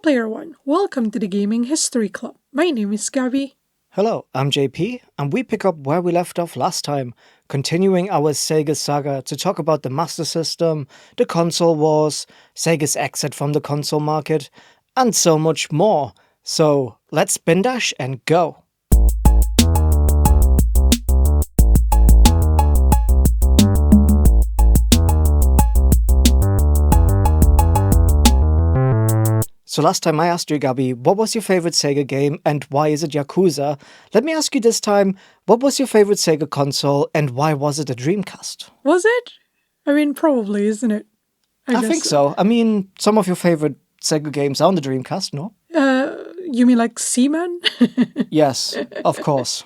Player One. Welcome to the Gaming History Club. My name is Gabby. Hello, I'm JP, and we pick up where we left off last time, continuing our Sega saga to talk about the Master System, the console wars, Sega's exit from the console market, and so much more. So let's spin dash and go. So last time I asked you, Gabby, what was your favorite Sega game and why is it Yakuza? Let me ask you this time, what was your favorite Sega console and why was it a Dreamcast? Was it? I mean, probably, isn't it? I think so. I mean, some of your favorite Sega games are on the Dreamcast, no? You mean like Seaman? Yes, of course.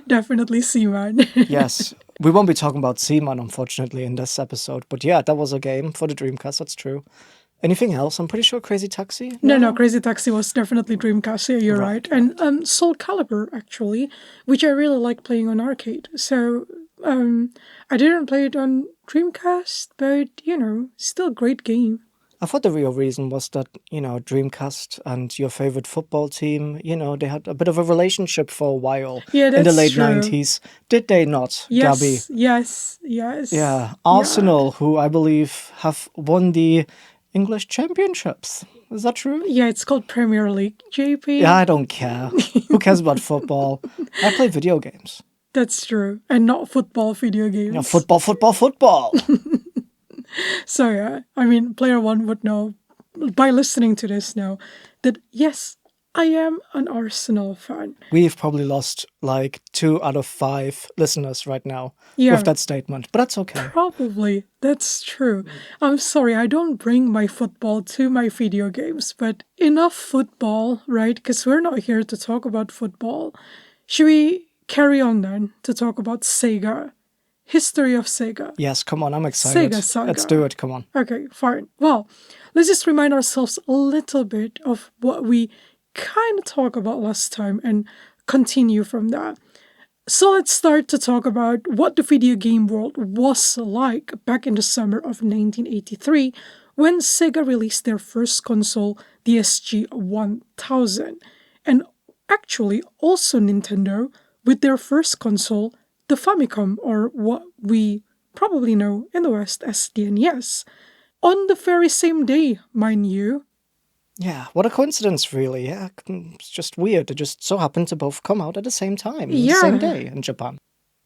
Definitely Seaman. Yes. We won't be talking about Seaman, unfortunately, in this episode. But yeah, that was a game for the Dreamcast, that's true. Anything else? I'm pretty sure Crazy Taxi? No, Crazy Taxi was definitely Dreamcast, yeah, you're right. And Soul Calibur, actually, which I really like playing on arcade. So, I didn't play it on Dreamcast, but, still a great game. I thought the real reason was that, Dreamcast and your favorite football team, they had a bit of a relationship for a while in the late true. 90s. Did they not, Gabby? Yes. Yeah, Arsenal, who I believe have won the English Championships. Is that true? Yeah, it's called Premier League, JP. Yeah, I don't care. Who cares about football? I play video games. That's true. And not football video games. Yeah, football. So yeah, I mean, Player One would know, by listening to this now, that yes, I am an Arsenal fan. We've probably lost like 2 out of 5 listeners right now with that statement, but that's okay. Probably, that's true. I'm sorry, I don't bring my football to my video games, but enough football, right? Because we're not here to talk about football. Should we carry on then to talk about Sega? History of Sega. Yes, come on, I'm excited. Sega Saga. Let's do it, come on. Okay, fine. Well, let's just remind ourselves a little bit of what we kind of talked about last time and continue from that. So let's start to talk about what the video game world was like back in the summer of 1983 when Sega released their first console, the SG-1000, and actually also Nintendo with their first console, the Famicom, or what we probably know in the West as the NES, on the very same day, mind you. Yeah, what a coincidence, really. Yeah, it's just weird. They just so happened to both come out at the same time, the same day in Japan.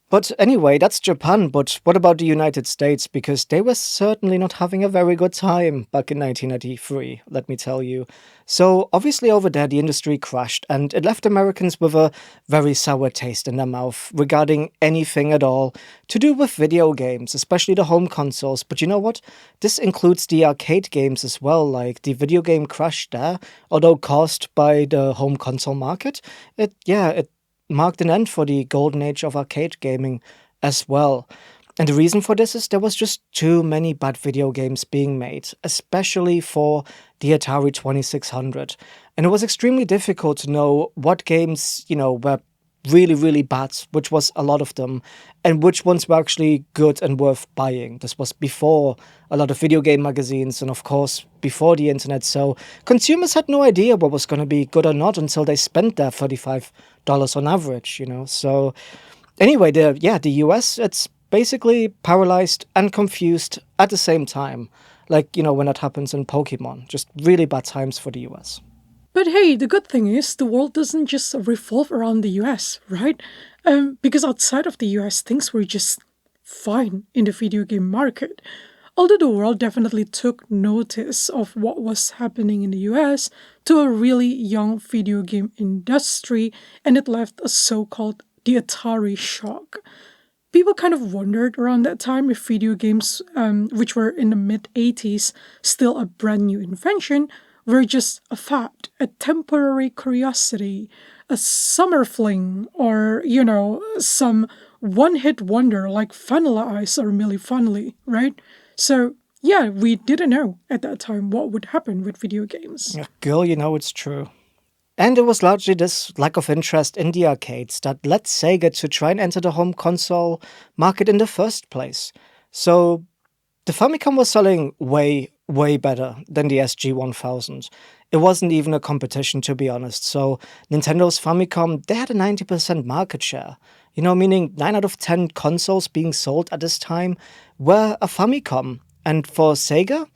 But anyway, that's Japan, but what about the United States? Because they were certainly not having a very good time back in 1983, let me tell you. So obviously over there the industry crashed and it left Americans with a very sour taste in their mouth regarding anything at all to do with video games, especially the home consoles. But you know what? This includes the arcade games as well, like the video game crash there, although caused by the home console market. It marked an end for the golden age of arcade gaming as well. And the reason for this is there was just too many bad video games being made, especially for the Atari 2600. And it was extremely difficult to know what games, were really, really bad, which was a lot of them, and which ones were actually good and worth buying. This was before a lot of video game magazines and, of course, before the internet. So consumers had no idea what was going to be good or not until they spent their $35 on average, So anyway, the US, it's basically paralyzed and confused at the same time. Like, when that happens in Pokemon. Just really bad times for the US. But hey, the good thing is the world doesn't just revolve around the US, right? Because outside of the US, things were just fine in the video game market. Although the world definitely took notice of what was happening in the US to a really young video game industry, and it left a so-called the Atari shock. People kind of wondered around that time if video games, which were in the mid-80s, still a brand new invention, were just a fad, a temporary curiosity, a summer fling, or, some one-hit wonder like Vanilla Ice or Milli Vanilli, right? So, yeah, we didn't know at that time what would happen with video games. Yeah, girl, it's true. And it was largely this lack of interest in the arcades that led Sega to try and enter the home console market in the first place. So the Famicom was selling way, way better than the SG-1000. it wasn't even a competition, to be honest. So Nintendo's Famicom, they had a 90% market share. Meaning 9 out of 10 consoles being sold at this time were a Famicom. And for Sega,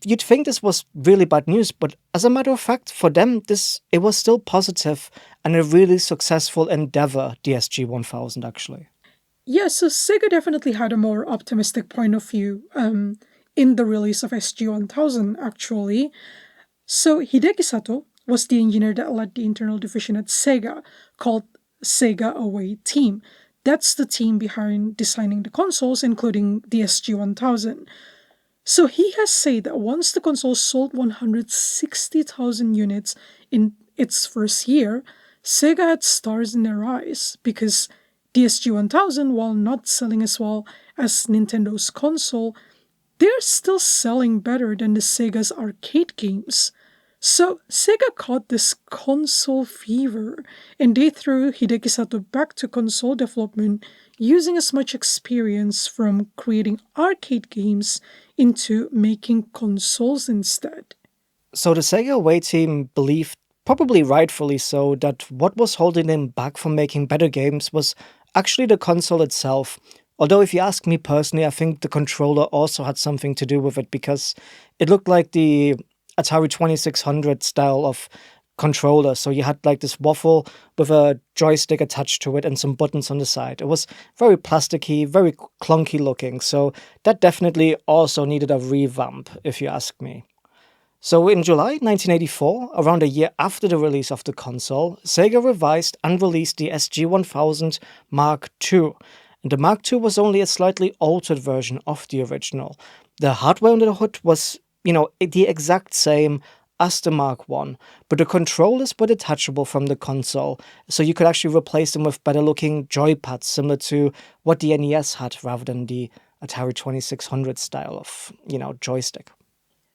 you'd think this was really bad news, but as a matter of fact, for them, it was still positive and a really successful endeavor, the SG-1000, actually. Yeah, so Sega definitely had a more optimistic point of view in the release of SG-1000, actually. So Hideki Sato was the engineer that led the internal division at Sega, called Sega Away Team. That's the team behind designing the consoles, including the SG-1000. So he has said that once the console sold 160,000 units in its first year, Sega had stars in their eyes because the SG-1000, while not selling as well as Nintendo's console, they're still selling better than the Sega's arcade games. So Sega caught this console fever, and they threw Hideki Sato back to console development using as much experience from creating arcade games into making consoles instead. So the Sega Away team believed, probably rightfully so, that what was holding them back from making better games was actually the console itself. Although if you ask me personally, I think the controller also had something to do with it because it looked like the Atari 2600 style of controller. So you had like this waffle with a joystick attached to it and some buttons on the side. It was very plasticky, very clunky looking. So that definitely also needed a revamp, if you ask me. So in July 1984, around a year after the release of the console, Sega revised and released the SG-1000 Mark II. And the Mark II was only a slightly altered version of the original. The hardware under the hood was, the exact same as the Mark I, but the controllers were detachable from the console, so you could actually replace them with better-looking joypads, similar to what the NES had, rather than the Atari 2600 style of, joystick.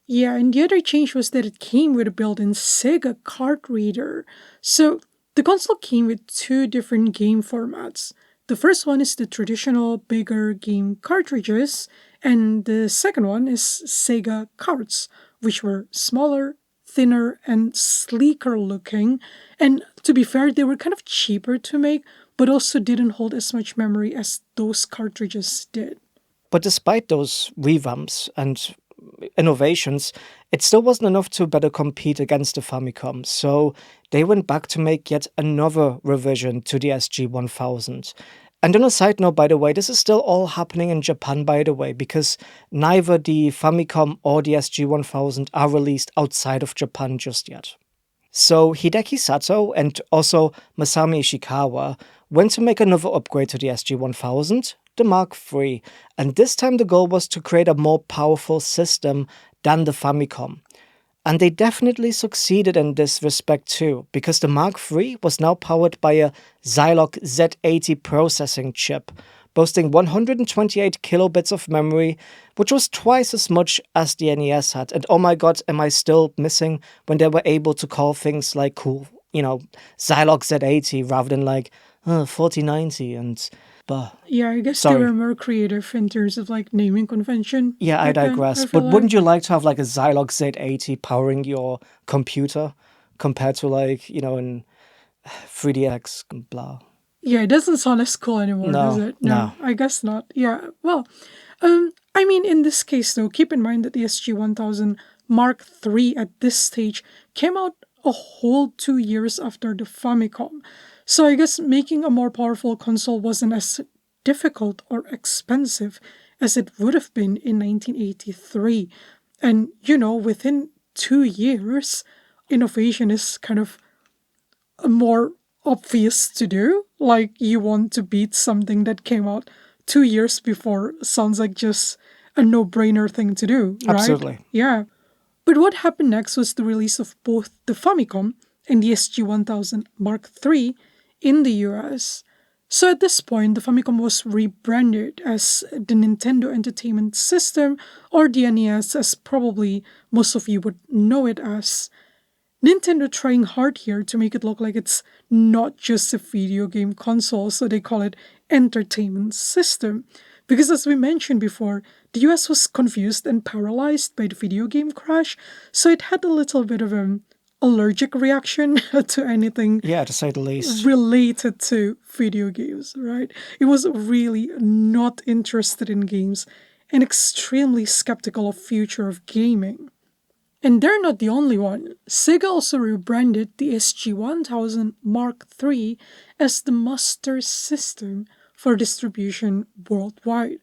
Yeah, and the other change was that it came with a built-in Sega card reader. So the console came with two different game formats. The first one is the traditional bigger game cartridges, and the second one is Sega cards, which were smaller, thinner, and sleeker looking. And to be fair, they were kind of cheaper to make, but also didn't hold as much memory as those cartridges did. But despite those revamps and innovations, it still wasn't enough to better compete against the Famicom, so they went back to make yet another revision to the SG-1000. And on a side note, by the way, this is still all happening in Japan, by the way, because neither the Famicom or the SG-1000 are released outside of Japan just yet. So Hideki Sato and also Masami Ishikawa went to make another upgrade to the SG-1000, the Mark III, and this time the goal was to create a more powerful system than the Famicom. And they definitely succeeded in this respect too, because the Mark III was now powered by a Zilog Z80 processing chip, boasting 128 kilobits of memory, which was twice as much as the NES had. And oh my god, am I still missing when they were able to call things like cool, Zilog Z80 rather than like 4090 and... Yeah, I guess they were more creative in terms of like naming convention. Yeah, I digress. But wouldn't you like to have like a Zilog Z80 powering your computer compared to like, in 3DX and blah? Yeah, it doesn't sound as cool anymore, does it? No, I guess not. Yeah, well, I mean, in this case though, keep in mind that the SG-1000 Mark III at this stage came out a whole 2 years after the Famicom. So I guess making a more powerful console wasn't as difficult or expensive as it would have been in 1983. And, within 2 years, innovation is kind of more obvious to do. Like, you want to beat something that came out 2 years before sounds like just a no-brainer thing to do, right? Absolutely. Yeah. But what happened next was the release of both the Famicom and the SG-1000 Mark III in the US. So at this point, the Famicom was rebranded as the Nintendo Entertainment System, or the NES as probably most of you would know it as. Nintendo trying hard here to make it look like it's not just a video game console, so they call it Entertainment System. Because as we mentioned before, the US was confused and paralyzed by the video game crash, so it had a little bit of a allergic reaction to anything Yeah, to say the least. related to video games, right? It was really not interested in games and extremely skeptical of future of gaming. And they're not the only one. Sega also rebranded the SG-1000 Mark III as the Master System for distribution worldwide.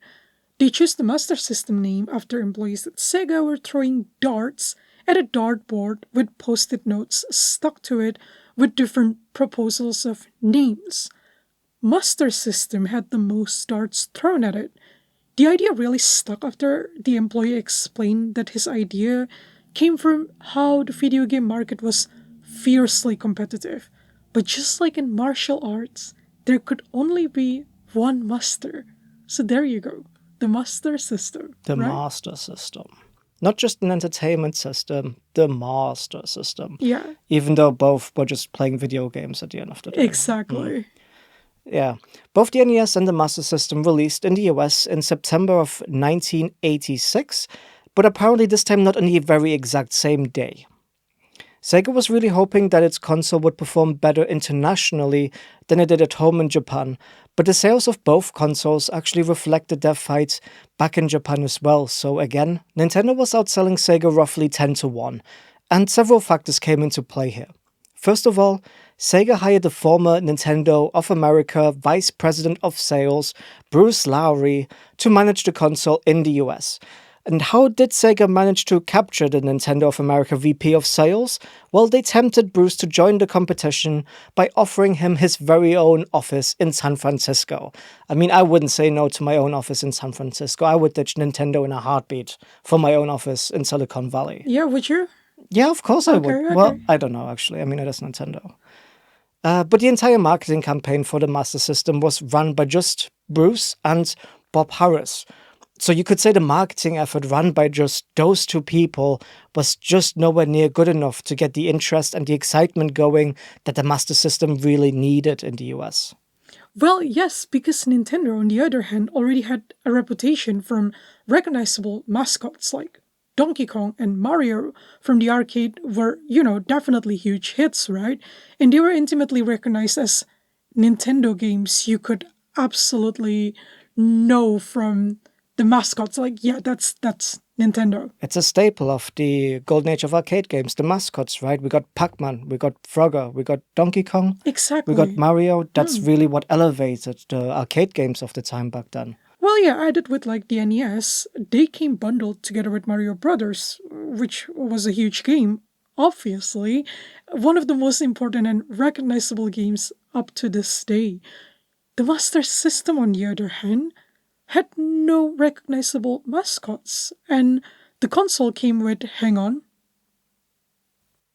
They chose the Master System name after employees at Sega were throwing darts at a dartboard with post-it notes stuck to it with different proposals of names. Master System had the most darts thrown at it. The idea really stuck after the employee explained that his idea came from how the video game market was fiercely competitive. But just like in martial arts, there could only be one master. So there you go. The Master System. The right? Master System. Not just an entertainment system, the Master System. Yeah. Even though both were just playing video games at the end of the day. Exactly. Yeah. Both the NES and the Master System released in the US in September of 1986, but apparently this time not on the very exact same day. Sega was really hoping that its console would perform better internationally than it did at home in Japan, but the sales of both consoles actually reflected their fight back in Japan as well, so again, Nintendo was outselling Sega roughly 10-1, and several factors came into play here. First of all, Sega hired the former Nintendo of America Vice President of Sales, Bruce Lowry, to manage the console in the US. And how did Sega manage to capture the Nintendo of America VP of Sales? Well, they tempted Bruce to join the competition by offering him his very own office in San Francisco. I mean, I wouldn't say no to my own office in San Francisco. I would ditch Nintendo in a heartbeat for my own office in Silicon Valley. Yeah, would you? Yeah, of course I would. Okay. Well, I don't know, actually. I mean, it is Nintendo. But the entire marketing campaign for the Master System was run by just Bruce and Bob Harris. So you could say the marketing effort run by just those two people was just nowhere near good enough to get the interest and the excitement going that the Master System really needed in the US. Well, yes, because Nintendo, on the other hand, already had a reputation from recognizable mascots like Donkey Kong and Mario from the arcade were, definitely huge hits, right? And they were intimately recognized as Nintendo games you could absolutely know from the mascots. Like, yeah, that's Nintendo. It's a staple of the golden age of arcade games, the mascots, right? We got Pac-Man, we got Frogger, we got Donkey Kong. Exactly. We got Mario. That's really what elevated the arcade games of the time back then. Well, yeah, added with like the NES, they came bundled together with Mario Brothers, which was a huge game, obviously. One of the most important and recognizable games up to this day. The Master System, on the other hand, had no recognizable mascots, and the console came with, hang on.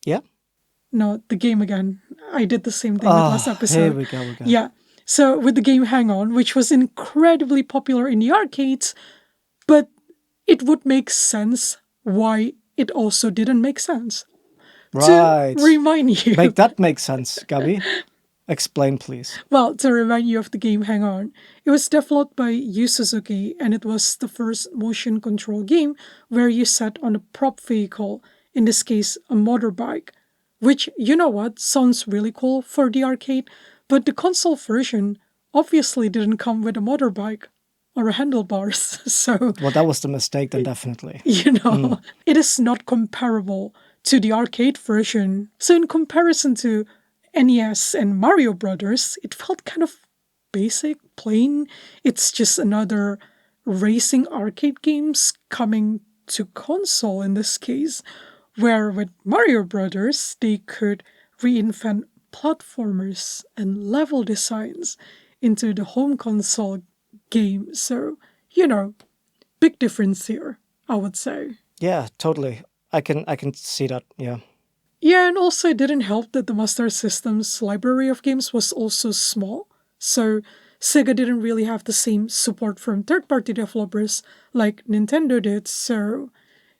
Yeah? No, the game again. I did the same thing with last episode. Here we go. Yeah. So with the game Hang On, which was incredibly popular in the arcades, but it would make sense why it also didn't make sense. Right. To remind you. Make that make sense, Gabby. Explain, please. Well, to remind you of the game Hang On, it was developed by Yu Suzuki, and it was the first motion control game where you sat on a prop vehicle, in this case a motorbike, which, you know what, sounds really cool for the arcade, but the console version obviously didn't come with a motorbike or handlebars, so... Well, that was the mistake then, definitely. It is not comparable to the arcade version. So in comparison to NES and Mario Brothers, it felt kind of basic, plain. It's just another racing arcade games coming to console in this case, where with Mario Brothers, they could reinvent platformers and level designs into the home console game. So, big difference here, I would say. Yeah, totally. I can see that, yeah. Yeah, and also it didn't help that the Master System's library of games was also small, so Sega didn't really have the same support from third-party developers like Nintendo did, so,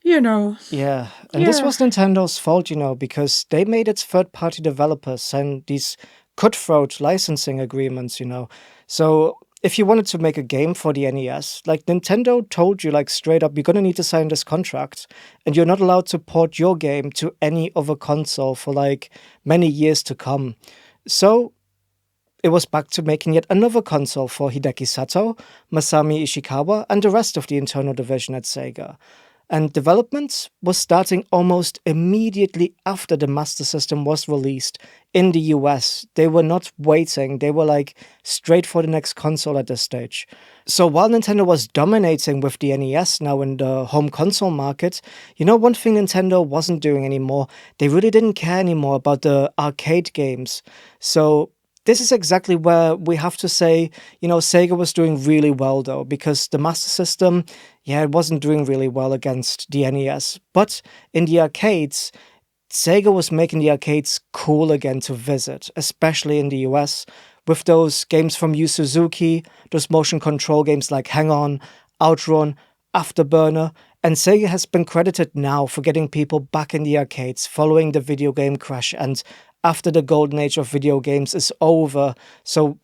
Yeah, and this was Nintendo's fault, because they made its third-party developers sign these cutthroat licensing agreements, So if you wanted to make a game for the NES, like Nintendo told you like straight up, you're gonna need to sign this contract, and you're not allowed to port your game to any other console for like many years to come. So it was back to making yet another console for Hideki Sato, Masami Ishikawa, and the rest of the internal division at Sega. And development was starting almost immediately after the Master System was released in the US. They were not waiting, they were like straight for the next console at this stage. So while Nintendo was dominating with the NES now in the home console market, one thing Nintendo wasn't doing anymore, they really didn't care anymore about the arcade games. So this is exactly where we have to say, Sega was doing really well though, because the Master System, it wasn't doing really well against the NES. But in the arcades, Sega was making the arcades cool again to visit, especially in the US, with those games from Yu Suzuki, those motion control games like Hang On, Outrun, Afterburner, and Sega has been credited now for getting people back in the arcades following the video game crash and after the golden age of video games is over. So,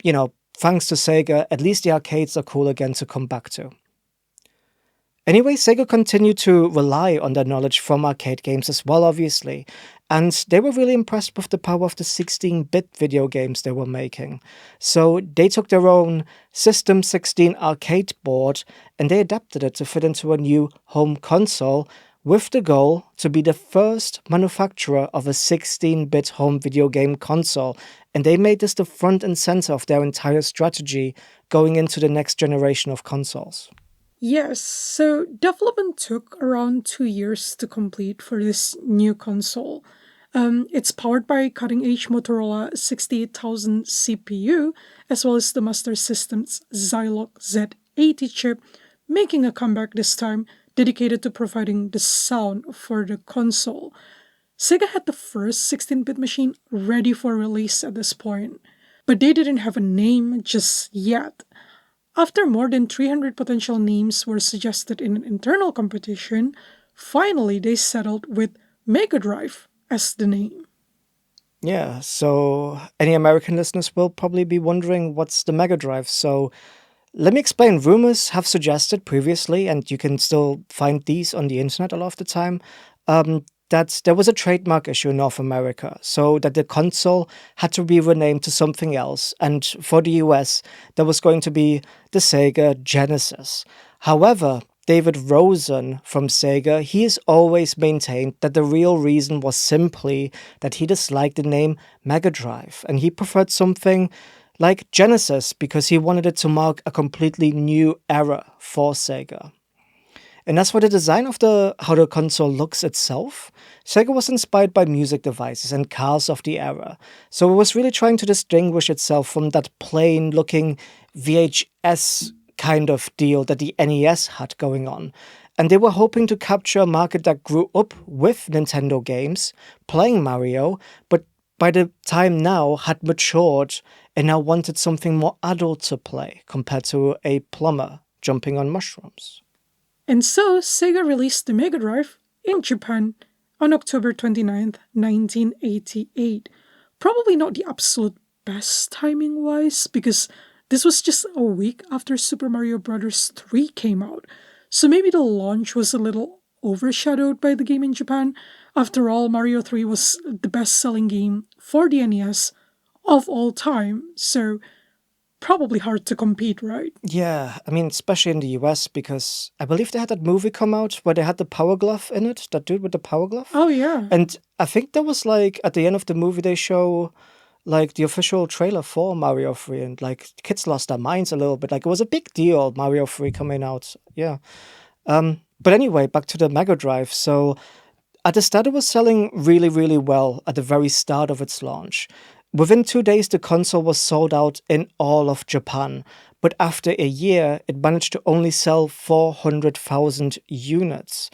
thanks to Sega, at least the arcades are cool again to come back to. Anyway, Sega continued to rely on their knowledge from arcade games as well, obviously, and they were really impressed with the power of the 16-bit video games they were making. So they took their own System 16 arcade board and they adapted it to fit into a new home console, with the goal to be the first manufacturer of a 16-bit home video game console, and they made this the front and center of their entire strategy going into the next generation of consoles. Yes, so development took around 2 years to complete for this new console. It's powered by cutting-edge Motorola 68000 CPU, as well as the Master System's Zilog Z80 chip, making a comeback this time, dedicated to providing the sound for the console. Sega had the first 16-bit machine ready for release at this point, but they didn't have a name just yet. After more than 300 potential names were suggested in an internal competition, finally they settled with Mega Drive as the name. Yeah, so any American listeners will probably be wondering what's the Mega Drive. So let me explain. Rumors have suggested previously, and you can still find these on the internet a lot of the time, that there was a trademark issue in North America, so that the console had to be renamed to something else, and for the US, there was going to be the Sega Genesis. However, David Rosen from Sega, he has always maintained that the real reason was simply that he disliked the name Mega Drive, and he preferred something like Genesis because he wanted it to mark a completely new era for Sega. And as for the design of how the console looks itself, Sega was inspired by music devices and cars of the era, so it was really trying to distinguish itself from that plain-looking VHS kind of deal that the NES had going on. And they were hoping to capture a market that grew up with Nintendo games, playing Mario, but by the time now had matured and now wanted something more adult to play compared to a plumber jumping on mushrooms. And so Sega released the Mega Drive in Japan on October 29th, 1988. Probably not the absolute best timing-wise, because this was just a week after Super Mario Bros. 3 came out. So maybe the launch was a little overshadowed by the game in Japan. After all, Mario 3 was the best-selling game for the NES of all time, so probably hard to compete, right? Yeah, I mean, especially in the US, because I believe they had that movie come out where they had the Power Glove in it, that dude with the Power Glove. Oh, yeah. And I think there was like, at the end of the movie, they show like the official trailer for Mario 3, and like kids lost their minds a little bit. Like it was a big deal, Mario 3 coming out. Yeah. But anyway, back to the Mega Drive. So at the start, it was selling really, really well at the very start of its launch. Within 2 days, the console was sold out in all of Japan, but after a year, it managed to only sell 400,000 units.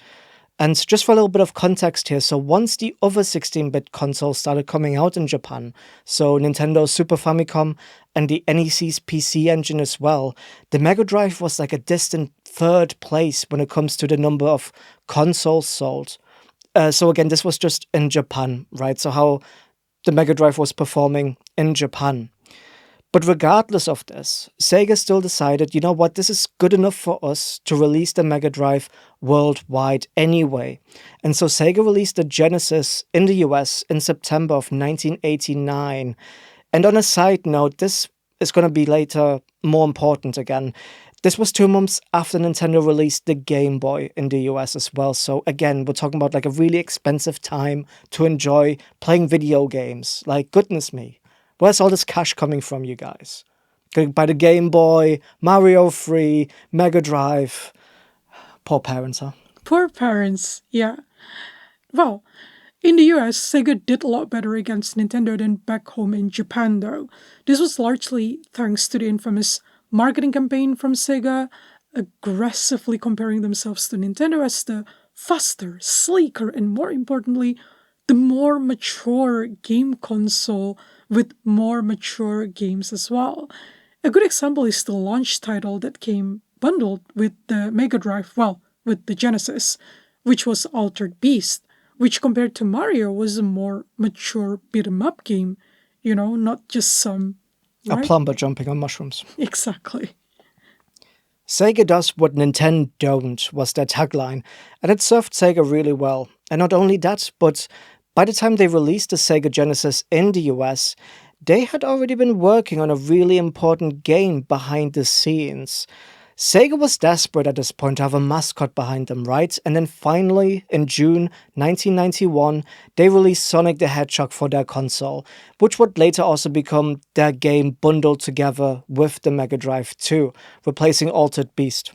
And just for a little bit of context here, so once the other 16-bit consoles started coming out in Japan, so Nintendo's Super Famicom and the NEC's PC Engine as well, the Mega Drive was like a distant third place when it comes to the number of consoles sold. So again, this was just in Japan, right? So how the Mega Drive was performing in Japan. But regardless of this, Sega still decided, you know what, this is good enough for us to release the Mega Drive worldwide anyway. And so Sega released the Genesis in the US in September of 1989. And on a side note, this is going to be later more important again. This was 2 months after Nintendo released the Game Boy in the US as well. So again, we're talking about like a really expensive time to enjoy playing video games. Like, goodness me. Where's all this cash coming from, you guys? By the Game Boy, Mario 3, Mega Drive. Poor parents, huh? Poor parents, yeah. Well, in the US, Sega did a lot better against Nintendo than back home in Japan, though. This was largely thanks to the infamous marketing campaign from Sega, aggressively comparing themselves to Nintendo as the faster, sleeker, and more importantly, the more mature game console with more mature games as well. A good example is the launch title that came bundled with the Mega Drive, well, with the Genesis, which was Altered Beast, which compared to Mario was a more mature beat-em-up game, not just some... Right? A plumber jumping on mushrooms. Exactly. Sega does what Nintendo don't was their tagline, and it served Sega really well. And not only that, but by the time they released the Sega Genesis in the US, they had already been working on a really important game behind the scenes. Sega was desperate at this point to have a mascot behind them, right? And then finally, in June 1991, they released Sonic the Hedgehog for their console, which would later also become their game bundled together with the Mega Drive 2, replacing Altered Beast.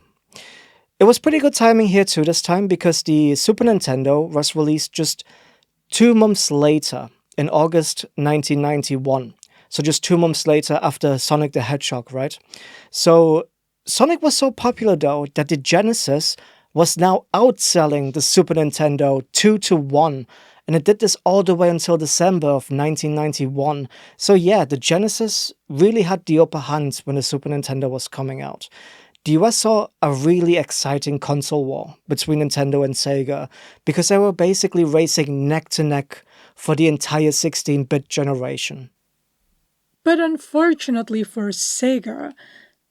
It was pretty good timing here too this time, because the Super Nintendo was released just 2 months later, in August 1991. So just 2 months later after Sonic the Hedgehog, right? So Sonic was so popular, though, that the Genesis was now outselling the Super Nintendo 2-1, and it did this all the way until December of 1991. So yeah, the Genesis really had the upper hand when the Super Nintendo was coming out. The US saw a really exciting console war between Nintendo and Sega, because they were basically racing neck to neck for the entire 16-bit generation. But unfortunately for Sega,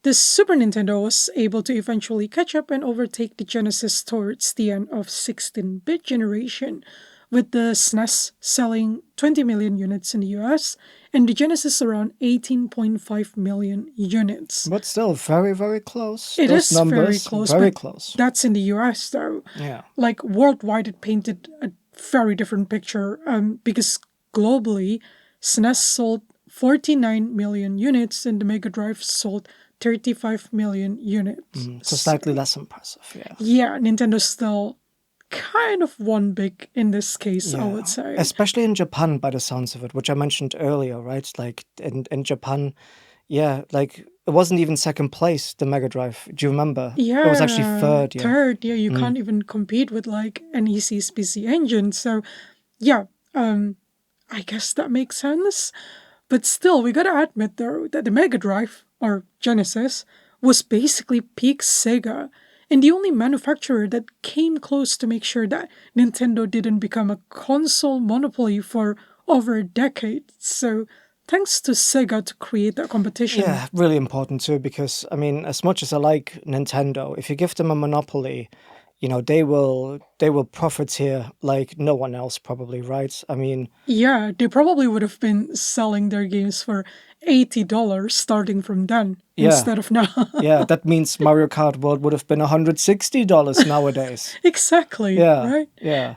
the Super Nintendo was able to eventually catch up and overtake the Genesis towards the end of 16-bit generation, with the SNES selling 20 million units in the US and the Genesis around 18.5 million units. But still, very, very close. It is very close. Very close. That's in the US, though. Yeah. Like, worldwide, it painted a very different picture, because globally, SNES sold 49 million units and the Mega Drive sold 35 million units. So slightly less impressive, yeah. Yeah, Nintendo still kind of won big in this case, I would say. Especially in Japan, by the sounds of it, which I mentioned earlier, right? Like, in Japan, like, it wasn't even second place, the Mega Drive. Do you remember? Yeah. It was actually third, yeah. Third, yeah. You can't even compete with, like, NEC's PC Engine. So, yeah, I guess that makes sense. But still, we gotta admit, though, that the Mega Drive, or Genesis, was basically peak Sega, and the only manufacturer that came close to make sure that Nintendo didn't become a console monopoly for over a decade. So, thanks to Sega to create that competition. Yeah, really important too, because, I mean, as much as I like Nintendo, if you give them a monopoly, they will profiteer like no one else, probably, right? I mean... Yeah, they probably would have been selling their games for $80 starting from then, instead of now. Yeah, that means Mario Kart World would have been $160 nowadays. Exactly, right? Yeah.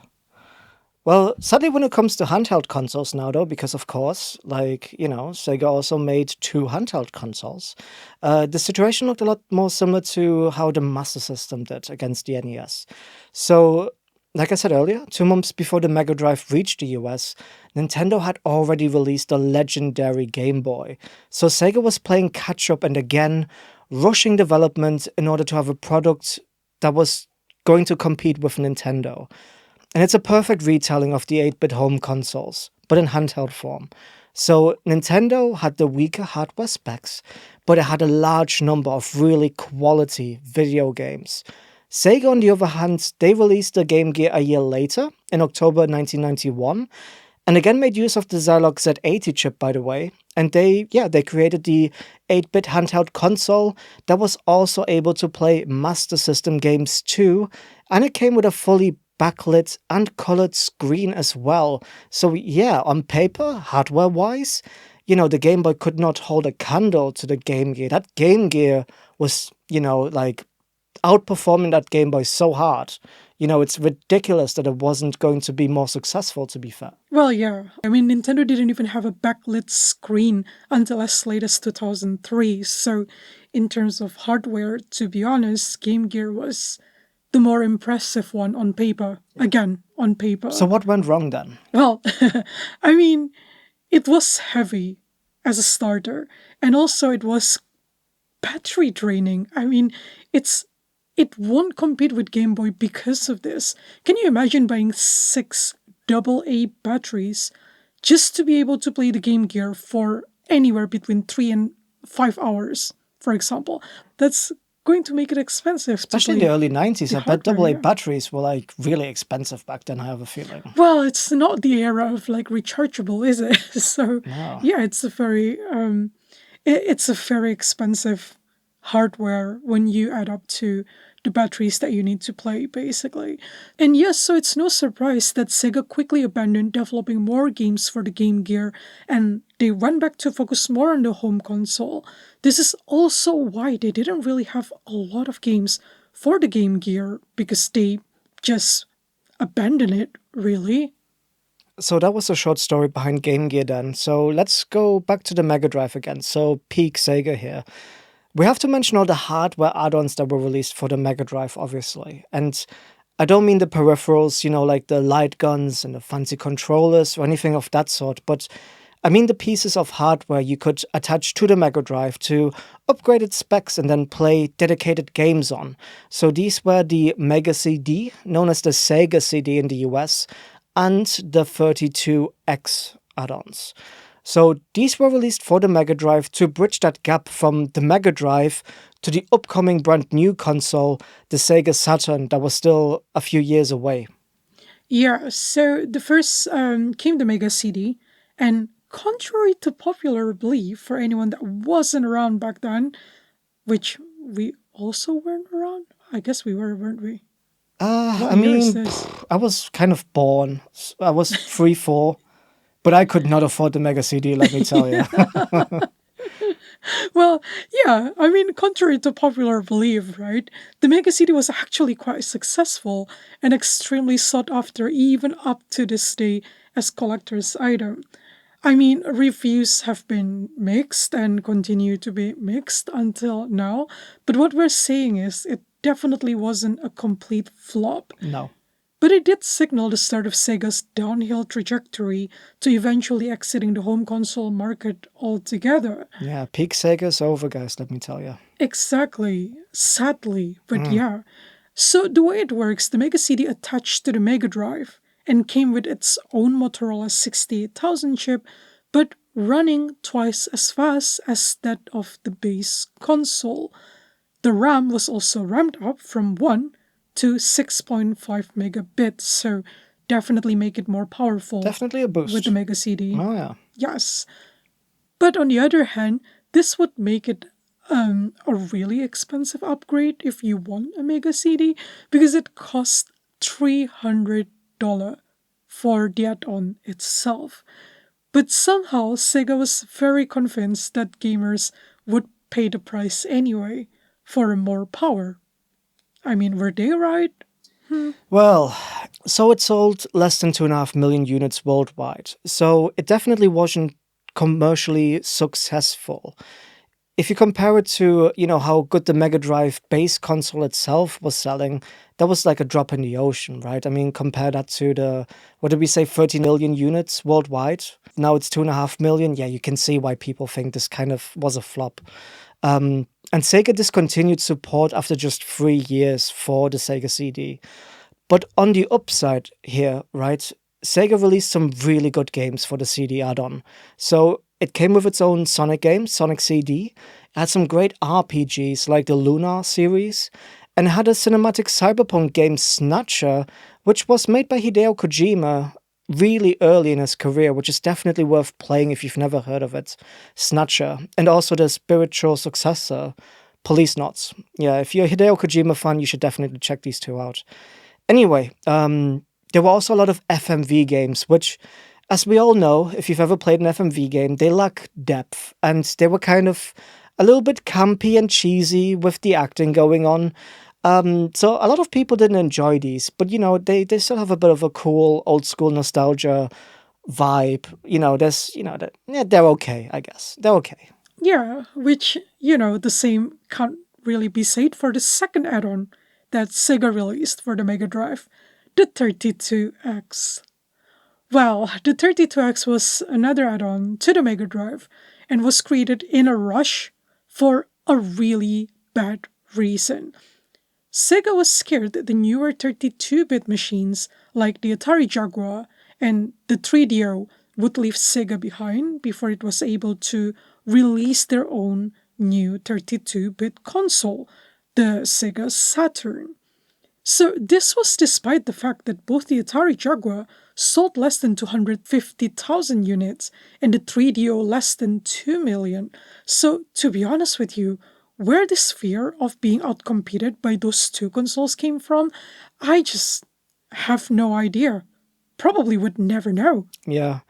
Well, sadly, when it comes to handheld consoles now, though, because of course, like, Sega also made 2 handheld consoles, the situation looked a lot more similar to how the Master System did against the NES. So, like I said earlier, 2 months before the Mega Drive reached the US, Nintendo had already released the legendary Game Boy. So Sega was playing catch-up and again, rushing development in order to have a product that was going to compete with Nintendo. And it's a perfect retelling of the 8-bit home consoles, but in handheld form. So Nintendo had the weaker hardware specs, but it had a large number of really quality video games. Sega, on the other hand, they released the Game Gear a year later, in October 1991, And again made use of the Zilog Z80 chip, by the way. And they created the 8-bit handheld console that was also able to play Master System games too. And it came with a fully backlit and colored screen as well. So yeah, on paper, hardware-wise, the Game Boy could not hold a candle to the Game Gear. That Game Gear was, like outperforming that Game Boy so hard. It's ridiculous that it wasn't going to be more successful, to be fair. Well, yeah. I mean, Nintendo didn't even have a backlit screen until as late as 2003. So, in terms of hardware, to be honest, Game Gear was the more impressive one on paper. Again, on paper. So what went wrong then? Well, I mean, it was heavy as a starter. And also it was battery draining. I mean, it won't compete with Game Boy because of this. Can you imagine buying 6 AA batteries just to be able to play the Game Gear for anywhere between 3 and 5 hours, for example? That's going to make it expensive. Especially in the early 90s, I bet AA batteries were like really expensive back then, I have a feeling. Well, it's not the era of like rechargeable, is it? So no. Yeah, it's a very expensive hardware when you add up to the batteries that you need to play, basically. And yes, so it's no surprise that Sega quickly abandoned developing more games for the Game Gear and they went back to focus more on the home console. This is also why they didn't really have a lot of games for the Game Gear because they just abandoned it, really. So that was a short story behind Game Gear then. So let's go back to the Mega Drive again. So peak Sega here. We have to mention all the hardware add-ons that were released for the Mega Drive, obviously. And I don't mean the peripherals, like the light guns and the fancy controllers or anything of that sort, but I mean the pieces of hardware you could attach to the Mega Drive to upgrade its specs and then play dedicated games on. So these were the Mega CD, known as the Sega CD in the US, and the 32X add-ons. So these were released for the Mega Drive to bridge that gap from the Mega Drive to the upcoming brand new console, the Sega Saturn, that was still a few years away. Yeah, so the first came the Mega CD, and contrary to popular belief for anyone that wasn't around back then, which we also weren't around, I guess we were, weren't we? I mean, I was kind of born. I was 3, 4. But I could not afford the Mega CD, let me tell you. Well, yeah, I mean, contrary to popular belief, right? The Mega CD was actually quite successful and extremely sought after even up to this day as collector's item. I mean, reviews have been mixed and continue to be mixed until now, but what we're saying is it definitely wasn't a complete flop. No. But it did signal the start of Sega's downhill trajectory to eventually exiting the home console market altogether. Yeah, peak Sega's over, guys, let me tell you. Exactly. Sadly, but yeah. So the way it works, the Mega CD attached to the Mega Drive and came with its own Motorola 68000 chip, but running twice as fast as that of the base console. The RAM was also ramped up from 1 to 6.5 megabits, so definitely make it more powerful. Definitely a boost. With the Mega CD. Oh, yeah. Yes. But on the other hand, this would make it a really expensive upgrade if you want a Mega CD, because it costs $300 for the add-on itself. But somehow, Sega was very convinced that gamers would pay the price anyway for more power. I mean, were they right? Well, so it sold less than 2.5 million units worldwide. So it definitely wasn't commercially successful. If you compare it to, how good the Mega Drive base console itself was selling, that was like a drop in the ocean, right? I mean, compare that to the, what did we say, 30 million units worldwide? Now it's 2.5 million. Yeah, you can see why people think this kind of was a flop. And Sega discontinued support after just 3 years for the Sega CD. But on the upside here, right, Sega released some really good games for the CD add-on. So it came with its own Sonic game, Sonic CD. It had some great RPGs like the Lunar series, and had a cinematic cyberpunk game, Snatcher, which was made by Hideo Kojima, really early in his career, which is definitely worth playing if you've never heard of it, Snatcher, and also the spiritual successor, Police Knots. Yeah, if you're a Hideo Kojima fan, you should definitely check these two out. Anyway, there were also a lot of FMV games, which, as we all know, if you've ever played an FMV game, they lack depth, and they were kind of a little bit campy and cheesy with the acting going on. So a lot of people didn't enjoy these, but they still have a bit of a cool old school nostalgia vibe. They're okay, I guess. They're okay. Yeah, which, the same can't really be said for the second add on that Sega released for the Mega Drive, the 32X. Well, the 32X was another add on to the Mega Drive and was created in a rush for a really bad reason. Sega was scared that the newer 32-bit machines like the Atari Jaguar and the 3DO would leave Sega behind before it was able to release their own new 32-bit console, the Sega Saturn. So this was despite the fact that both the Atari Jaguar sold less than 250,000 units and the 3DO less than 2 million. So to be honest with you, where this fear of being outcompeted by those two consoles came from, I just have no idea. Probably would never know. Yeah.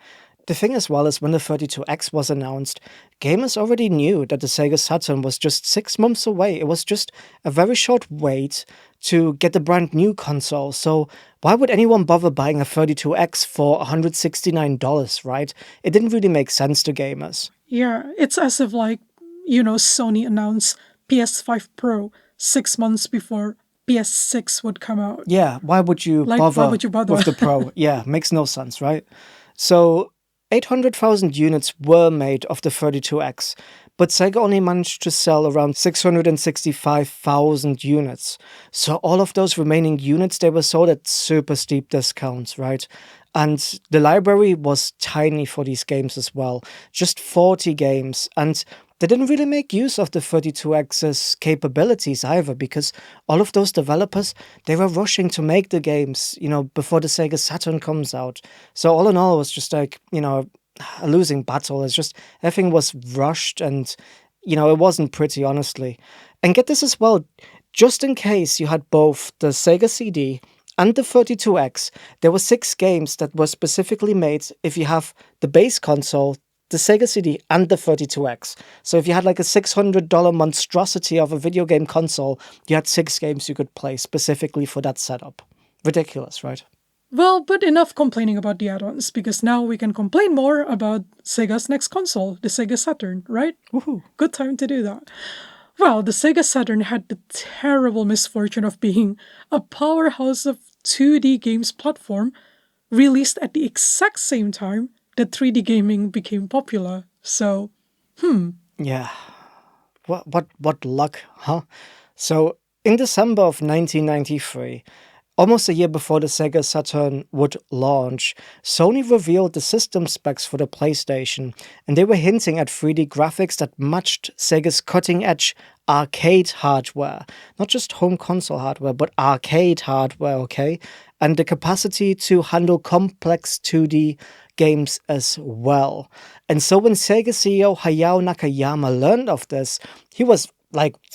The thing as well is when the 32X was announced, gamers already knew that the Sega Saturn was just 6 months away. It was just a very short wait to get the brand new console. So why would anyone bother buying a 32X for $169, right? It didn't really make sense to gamers. Yeah, it's as if Sony announced PS5 Pro 6 months before PS6 would come out. Yeah, why would you Why would you bother with the Pro? Yeah, makes no sense, right? So 800,000 units were made of the 32X, but Sega only managed to sell around 665,000 units. So all of those remaining units, they were sold at super steep discounts, right? And the library was tiny for these games as well, just 40 games. And they didn't really make use of the 32X's capabilities either, because all of those developers, they were rushing to make the games, before the Sega Saturn comes out. So all in all, it was just like, a losing battle. It's just, everything was rushed and, it wasn't pretty, honestly. And get this as well, just in case you had both the Sega CD and the 32X, there were 6 games that were specifically made if you have the base console, the Sega CD, and the 32X. So if you had like a $600 monstrosity of a video game console, you had 6 games you could play specifically for that setup. Ridiculous, right? Well, but enough complaining about the add-ons, because now we can complain more about Sega's next console, the Sega Saturn, right? Woohoo! Good time to do that. Well, the Sega Saturn had the terrible misfortune of being a powerhouse of 2D games platform, released at the exact same time that 3D gaming became popular. So, Yeah. What luck, huh? So, in December of 1993, almost a year before the Sega Saturn would launch, Sony revealed the system specs for the PlayStation, and they were hinting at 3D graphics that matched Sega's cutting-edge arcade hardware. Not just home console hardware, but arcade hardware, okay? And the capacity to handle complex 2D games as well. And so when Sega CEO Hayao Nakayama learned of this, he was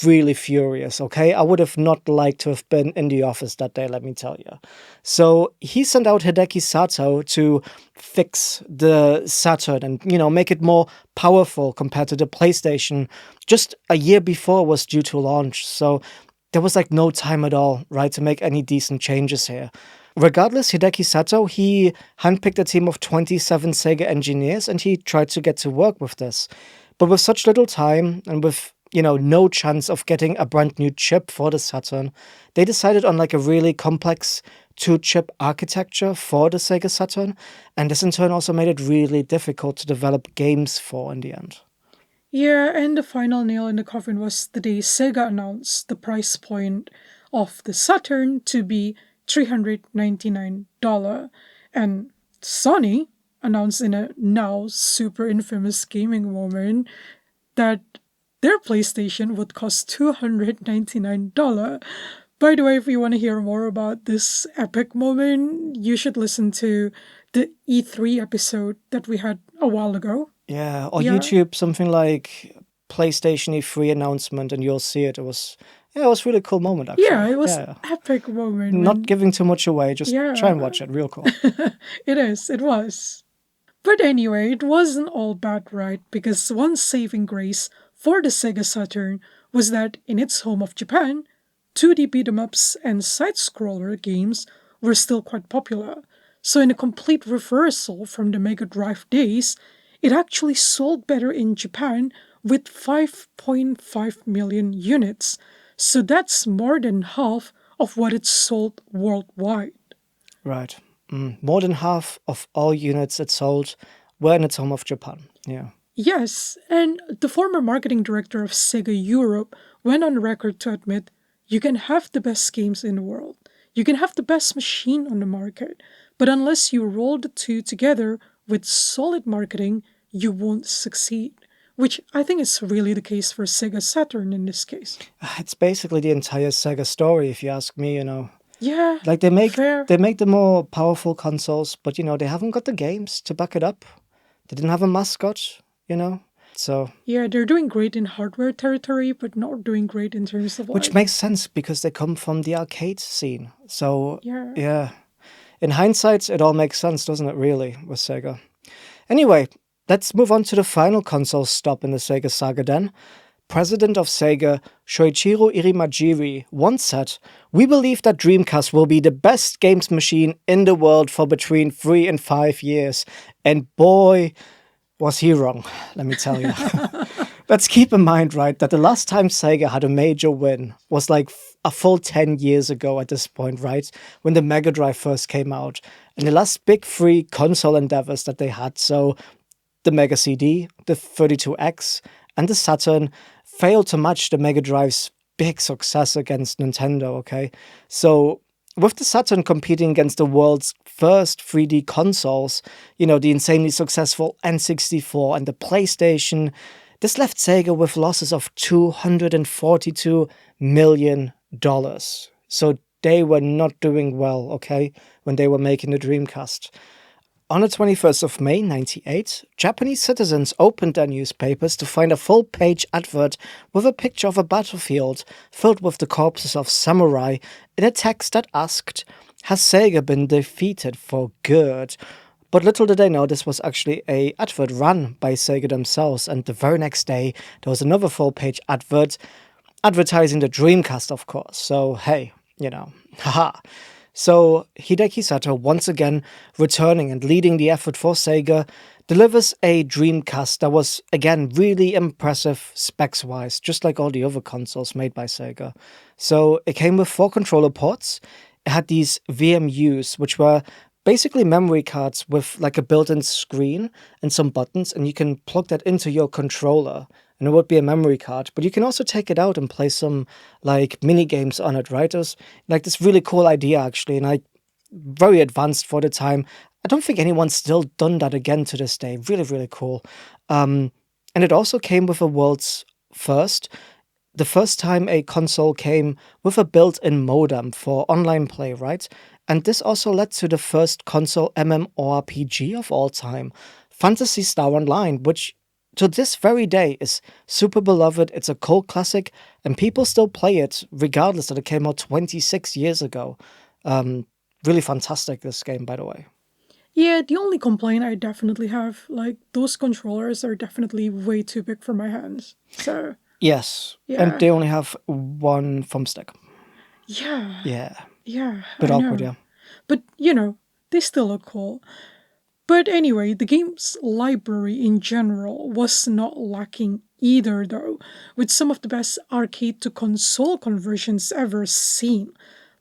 really furious, okay? I would have not liked to have been in the office that day, let me tell you. So he sent out Hideki Sato to fix the Saturn and, make it more powerful compared to the PlayStation just a year before it was due to launch. So there was no time at all, right, to make any decent changes here. Regardless, Hideki Sato, he handpicked a team of 27 Sega engineers and he tried to get to work with this. But with such little time and with no chance of getting a brand new chip for the Saturn, they decided on a really complex 2-chip architecture for the Sega Saturn, and this in turn also made it really difficult to develop games for in the end. Yeah, and the final nail in the coffin was the day Sega announced the price point of the Saturn to be $399, and Sony announced in a now super infamous gaming moment that their PlayStation would cost $299. By the way, if you want to hear more about this epic moment, you should listen to the E3 episode that we had a while ago. Yeah, or YouTube, something like PlayStation E3 announcement, and you'll see it. It was a really cool moment, actually. Yeah, it was an epic moment. Not giving too much away, just try and watch it. Real cool. It was. But anyway, it wasn't all bad, right? Because one saving grace for the Sega Saturn was that in its home of Japan, 2D beat-em-ups and side-scroller games were still quite popular. So in a complete reversal from the Mega Drive days, it actually sold better in Japan with 5.5 million units. So that's more than half of what it sold worldwide. Right. More than half of all units it sold were in its home of Japan. Yeah. Yes, and the former marketing director of Sega Europe went on record to admit, you can have the best games in the world. You can have the best machine on the market. But unless you roll the two together with solid marketing, you won't succeed. Which I think is really the case for Sega Saturn in this case. It's basically the entire Sega story, if you ask me, Yeah, Like they make fair. the more powerful consoles, but they haven't got the games to back it up. They didn't have a mascot, So Yeah, they're doing great in hardware territory, but not doing great in terms of which makes sense because they come from the arcade scene. So yeah. In hindsight, it all makes sense, doesn't it, really, with Sega? Anyway, let's move on to the final console stop in the Sega saga then. President of Sega, Shoichiro Irimajiri, once said, "We believe that Dreamcast will be the best games machine in the world for between 3 and 5 years." And boy, was he wrong, let me tell you. Let's keep in mind, right, that the last time Sega had a major win was like a full 10 years ago at this point, right? When the Mega Drive first came out. And the last big three console endeavors that they had, so the Mega CD, the 32X, and the Saturn, failed to match the Mega Drive's big success against Nintendo, okay? So with the Saturn competing against the world's first 3D consoles, the insanely successful N64 and the PlayStation, this left Sega with losses of $242 million. So they were not doing well, okay, when they were making the Dreamcast. On the 21st of May 1998, Japanese citizens opened their newspapers to find a full-page advert with a picture of a battlefield filled with the corpses of samurai in a text that asked, "Has Sega been defeated for good?" But little did they know this was actually an advert run by Sega themselves, and the very next day there was another full-page advert advertising the Dreamcast, of course. So hey, haha. So Hideki Sato, once again returning and leading the effort for Sega, delivers a Dreamcast that was, again, really impressive specs-wise, just like all the other consoles made by Sega. So it came with 4 controller ports. It had these VMUs, which were basically memory cards with like a built-in screen and some buttons, and you can plug that into your controller, and it would be a memory card. But you can also take it out and play some like mini games on it, right? It was like this really cool idea, actually, and very advanced for the time. I don't think anyone's still done that again to this day. Really, really cool. And it also came with a world's first. The first time a console came with a built-in modem for online play, right? And this also led to the first console MMORPG of all time, Phantasy Star Online, which to this very day is super beloved. It's a cult classic, and people still play it, regardless that it came out 26 years ago. Really fantastic, this game, by the way. Yeah, the only complaint I definitely have, like, those controllers are definitely way too big for my hands. So yes, yeah. And they only have one thumbstick. Yeah. Yeah. Bit awkward, yeah. But, they still look cool. But anyway, the game's library in general was not lacking either, though, with some of the best arcade to console conversions ever seen,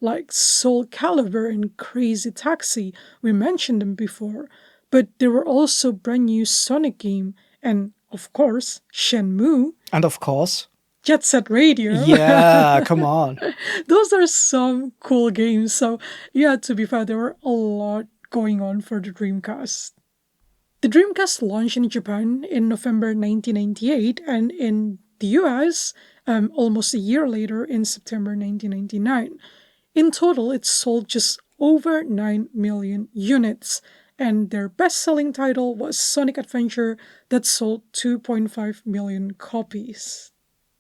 like Soul Calibur and Crazy Taxi. We mentioned them before, but there were also brand new Sonic game and, of course, Shenmue. And of course, Jet Set Radio. Yeah, come on. Those are some cool games. So, yeah, to be fair, there were a lot going on for the Dreamcast. The Dreamcast launched in Japan in November 1998 and in the US almost a year later in September 1999. In total, it sold just over 9 million units. and their best-selling title was Sonic Adventure that sold 2.5 million copies.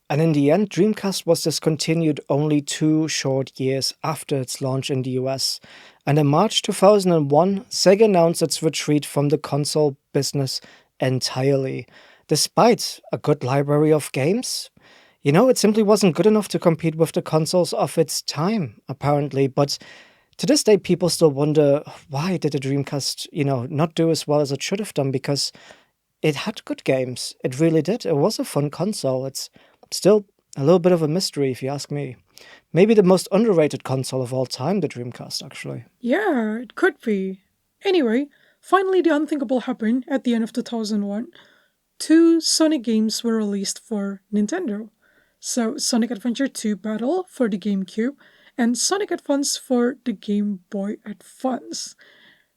And in the end, Dreamcast was discontinued only 2 short years after its launch in the US. And in March 2001, Sega announced its retreat from the console business entirely. Despite a good library of games, it simply wasn't good enough to compete with the consoles of its time, apparently. But to this day, people still wonder, why did the Dreamcast, not do as well as it should have done? Because it had good games. It really did. It was a fun console. It's still a little bit of a mystery, if you ask me. Maybe the most underrated console of all time, the Dreamcast, actually. Yeah, it could be. Anyway, finally the unthinkable happened at the end of 2001. 2 Sonic games were released for Nintendo. So, Sonic Adventure 2 Battle for the GameCube and Sonic Advance for the Game Boy Advance.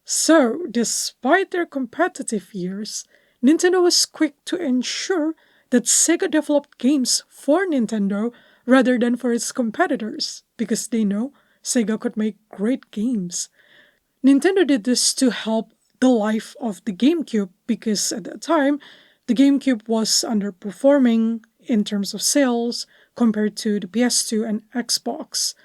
So, despite their competitive years, Nintendo was quick to ensure that Sega developed games for Nintendo rather than for its competitors, because they know Sega could make great games. Nintendo did this to help the life of the GameCube, because at that time, the GameCube was underperforming in terms of sales compared to the PS2 and Xbox.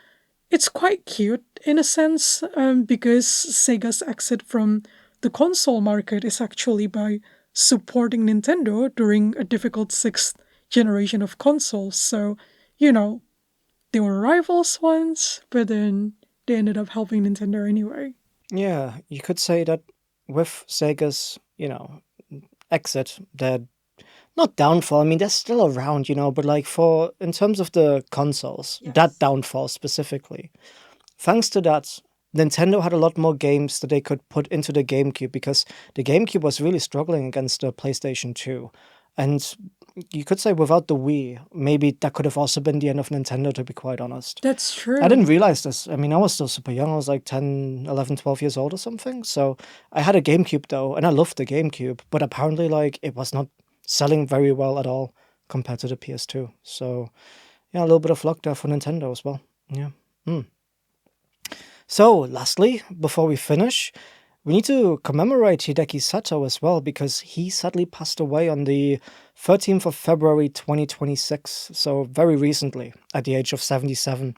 It's quite cute in a sense, because Sega's exit from the console market is actually by supporting Nintendo during a difficult sixth generation of consoles. So, they were rivals once, but then they ended up helping Nintendo anyway. Yeah, you could say that with Sega's, exit, they're not downfall. I mean, they're still around, but in terms of the consoles, that downfall specifically, thanks to that, Nintendo had a lot more games that they could put into the GameCube, because the GameCube was really struggling against the PlayStation 2. And you could say without the Wii, maybe that could have also been the end of Nintendo, to be quite honest. That's true. I didn't realize this. I mean, I was still super young. I was like 10, 11, 12 years old or something. So I had a GameCube though, and I loved the GameCube. But apparently, it was not selling very well at all compared to the PS2. So, yeah, a little bit of luck there for Nintendo as well. Yeah. So, lastly, before we finish, we need to commemorate Hideki Sato as well, because he sadly passed away on the 13th of February 2026, so very recently, at the age of 77.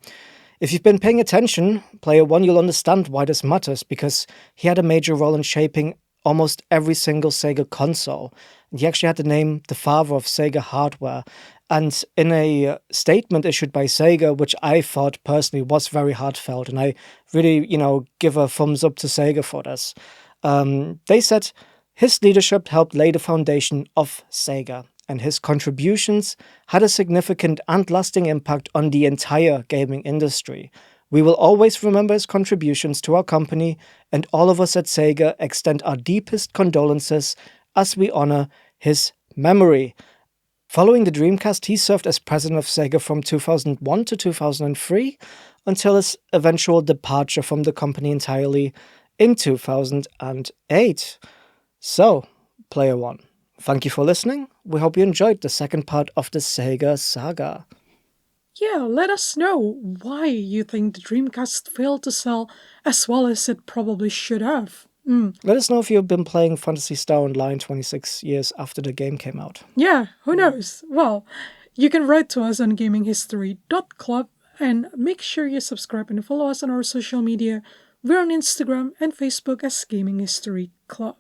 If you've been paying attention, Player 1, you'll understand why this matters, because he had a major role in shaping almost every single Sega console. And he actually had the name the father of Sega hardware. And in a statement issued by Sega, which I thought personally was very heartfelt, and I really, give a thumbs up to Sega for this, they said his leadership helped lay the foundation of Sega, and his contributions had a significant and lasting impact on the entire gaming industry. We will always remember his contributions to our company, and all of us at Sega extend our deepest condolences as we honor his memory. Following the Dreamcast, he served as president of Sega from 2001 to 2003, until his eventual departure from the company entirely in 2008. So, Player 1, thank you for listening. We hope you enjoyed the second part of the Sega saga. Yeah, let us know why you think the Dreamcast failed to sell as well as it probably should have. Let us know if you've been playing Phantasy Star Online 26 years after the game came out. Yeah, who knows? Well, you can write to us on gaminghistory.club, and make sure you subscribe and follow us on our social media. We're on Instagram and Facebook as Gaming History Club.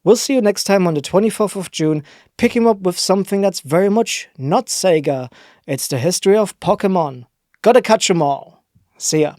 We'll see you next time on the 24th of June, picking up with something that's very much not Sega. It's the history of Pokemon. Gotta catch 'em all. See ya.